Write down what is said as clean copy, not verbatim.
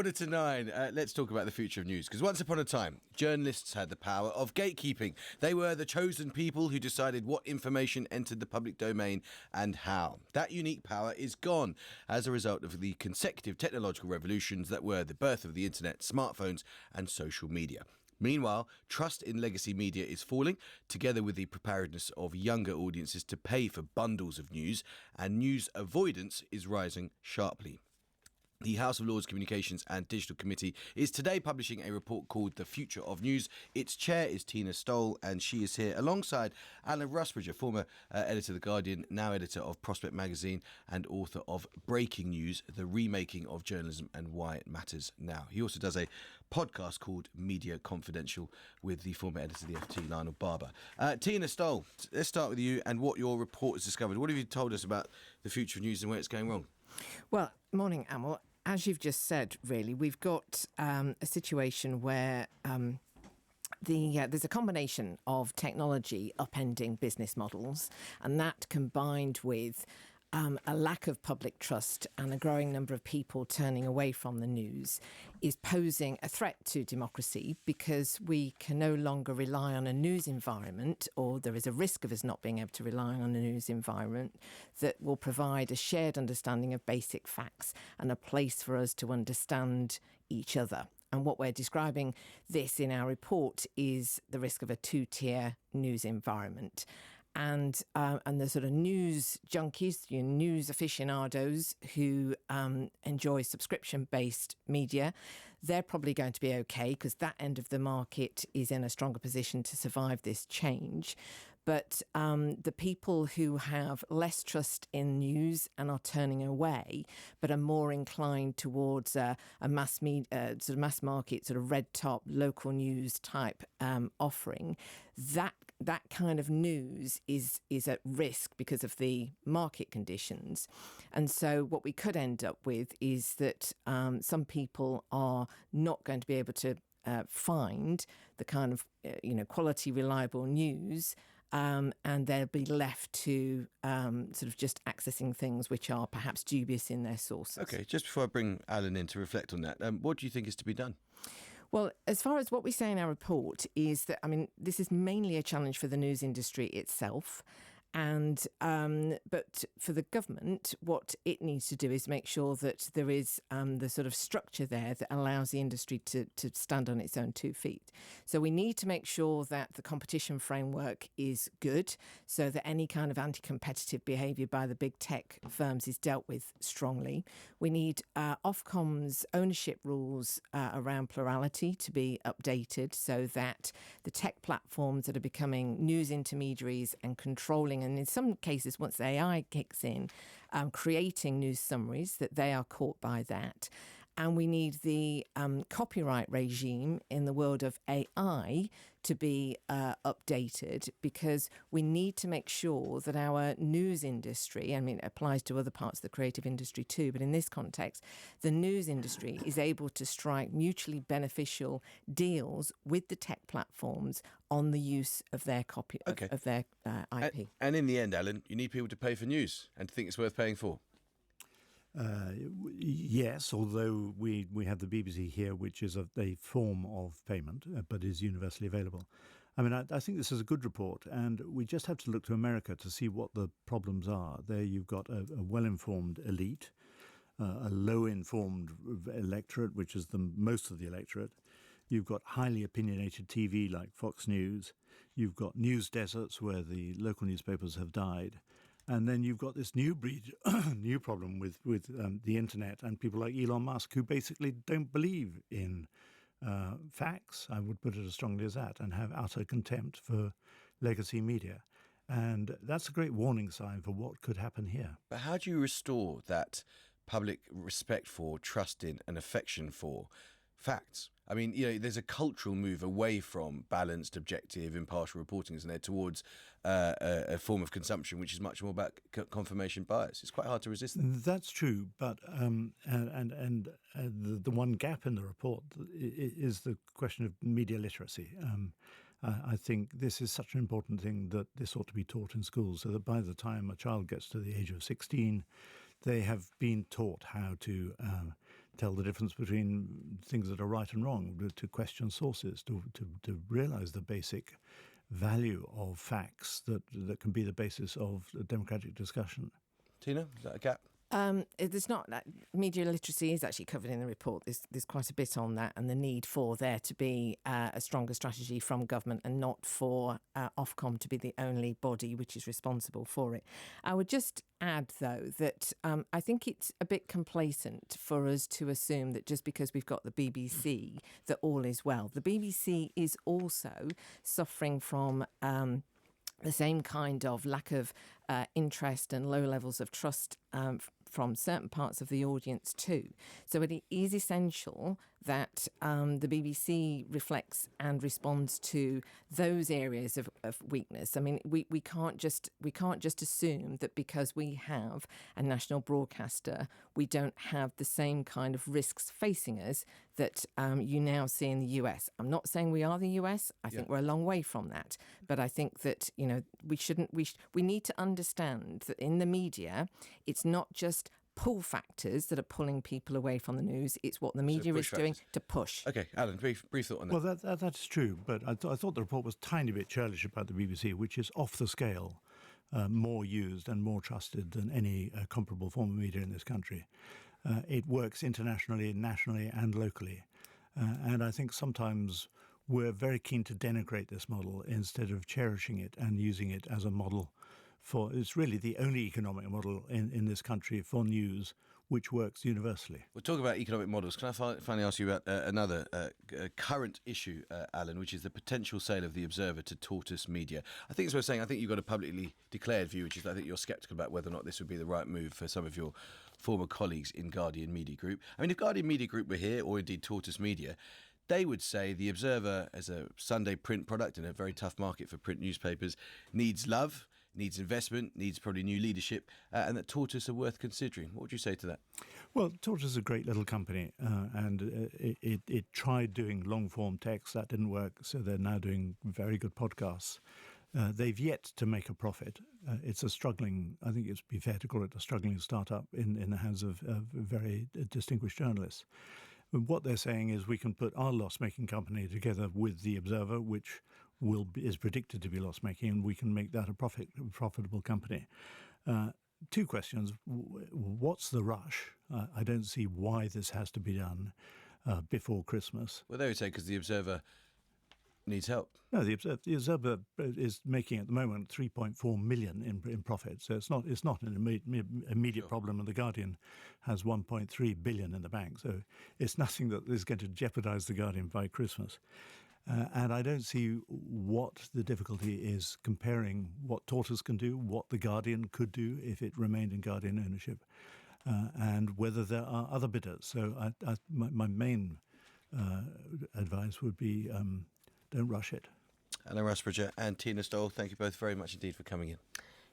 9:15. Let's talk about the future of news, because once upon a time, journalists had the power of gatekeeping. They were the chosen people who decided what information entered the public domain and how. That unique power is gone as a result of the consecutive technological revolutions that were the birth of the internet, smartphones and social media. Meanwhile, trust in legacy media is falling, together with the preparedness of younger audiences to pay for bundles of news, and news avoidance is rising sharply. The House of Lords Communications and Digital Committee is today publishing a report called The Future of News. Its chair is Tina Stowell, and she is here alongside Alan Rusbridger, former editor of The Guardian, now editor of Prospect Magazine and author of Breaking News, The Remaking of Journalism and Why It Matters Now. He also does a podcast called Media Confidential with the former editor of the FT, Lionel Barber. Tina Stowell, let's start with you and what your report has discovered. What have you told us about the future of news and where it's going wrong? Well, morning, Amol. As you've just said, really, we've got a situation where there's a combination of technology upending business models, and that combined with a lack of public trust and a growing number of people turning away from the news is posing a threat to democracy, because we can no longer rely on a news environment, or there is a risk of us not being able to rely on a news environment that will provide a shared understanding of basic facts and a place for us to understand each other. And what we're describing this in our report is the risk of a two-tier news environment. And the sort of news junkies, news aficionados who enjoy subscription-based media, they're probably going to be okay, because that end of the market is in a stronger position to survive this change. But the people who have less trust in news and are turning away, but are more inclined towards a mass market, sort of red top, local news type offering, that kind of news is at risk because of the market conditions. And so what we could end up with is that some people are not going to be able to find the kind of quality, reliable news, and they'll be left to sort of just accessing things which are perhaps dubious in their sources. OK, just before I bring Alan in to reflect on that, what do you think is to be done? Well, as far as what we say in our report is that, this is mainly a challenge for the news industry itself. And but for the government, what it needs to do is make sure that there is the sort of structure there that allows the industry to stand on its own 2 feet. So we need to make sure that the competition framework is good, so that any kind of anti-competitive behaviour by the big tech firms is dealt with strongly. We need Ofcom's ownership rules around plurality to be updated, so that the tech platforms that are becoming news intermediaries and controlling, and in some cases, once AI kicks in, creating news summaries, that they are caught by that. And we need the copyright regime in the world of AI to be updated, because we need to make sure that our news industry, it applies to other parts of the creative industry too, but in this context, the news industry is able to strike mutually beneficial deals with the tech platforms on the use of their of their IP. And in the end, Alan, you need people to pay for news and to think it's worth paying for. Yes, although we have the BBC here, which is a form of payment, but is universally available. I think this is a good report, and we just have to look to America to see what the problems are. There you've got a well-informed elite, a low-informed electorate, which is most of the electorate. You've got highly opinionated TV like Fox News. You've got news deserts where the local newspapers have died. And then you've got this new problem with the internet and people like Elon Musk, who basically don't believe in facts, I would put it as strongly as that, and have utter contempt for legacy media. And that's a great warning sign for what could happen here. But how do you restore that public respect for, trust in and affection for facts? There's a cultural move away from balanced, objective, impartial reporting, isn't there, towards a form of consumption which is much more about confirmation bias. It's quite hard to resist that. That's true, but the one gap in the report is the question of media literacy. I think this is such an important thing that this ought to be taught in schools, so that by the time a child gets to the age of 16, they have been taught how to tell the difference between things that are right and wrong, to question sources, to realise the basic value of facts that can be the basis of a democratic discussion. Tina, is that a gap? There's not media literacy is actually covered in the report. There's quite a bit on that, and the need for there to be a stronger strategy from government, and not for Ofcom to be the only body which is responsible for it. I would just add, though, that I think it's a bit complacent for us to assume that just because we've got the BBC that all is well. The BBC is also suffering from the same kind of lack of interest and low levels of trust from certain parts of the audience too. So it is essential that the BBC reflects and responds to those areas of weakness. I mean, we can't just assume that because we have a national broadcaster, we don't have the same kind of risks facing us that you now see in the US. I'm not saying we are the US. I think we're a long way from that. But I think that, we need to understand that in the media, it's not just pull factors that are pulling people away from the news. It's what the media is doing to push. Okay, Alan, brief thought on that. Well, that's true, but I thought the report was a tiny bit churlish about the BBC, which is off the scale, more used and more trusted than any comparable form of media in this country. It works internationally, nationally and locally. And I think sometimes we're very keen to denigrate this model instead of cherishing it and using it as a model it's really the only economic model in this country for news which works universally. We'll talk about economic models. Can I finally ask you about another current issue, Alan, which is the potential sale of The Observer to Tortoise Media? I think it's worth saying, I think you've got a publicly declared view, which is I think you're sceptical about whether or not this would be the right move for some of your former colleagues in Guardian Media Group. I mean, if Guardian Media Group were here, or indeed Tortoise Media, they would say The Observer, as a Sunday print product in a very tough market for print newspapers, needs love, needs investment, needs probably new leadership, and that Tortoise are worth considering. What would you say to that? Well, Tortoise is a great little company, and it tried doing long-form text. That didn't work, so they're now doing very good podcasts. They've yet to make a profit. It's a struggling, I think it'd be fair to call it a struggling startup in the hands of very distinguished journalists. What they're saying is we can put our loss-making company together with The Observer, which is predicted to be loss-making, and we can make that a profitable company. Two questions. What's the rush? I don't see why this has to be done before Christmas. Well, they would say because The Observer needs help. No, the Observer is making at the moment 3.4 million in profit, so it's not an immediate problem, and The Guardian has 1.3 billion in the bank, so it's nothing that is going to jeopardise The Guardian by Christmas. And I don't see what the difficulty is comparing what Tortoise can do, what The Guardian could do if it remained in Guardian ownership, and whether there are other bidders. So my main advice would be don't rush it. Alan Rusbridger and Tina Stowell, thank you both very much indeed for coming in.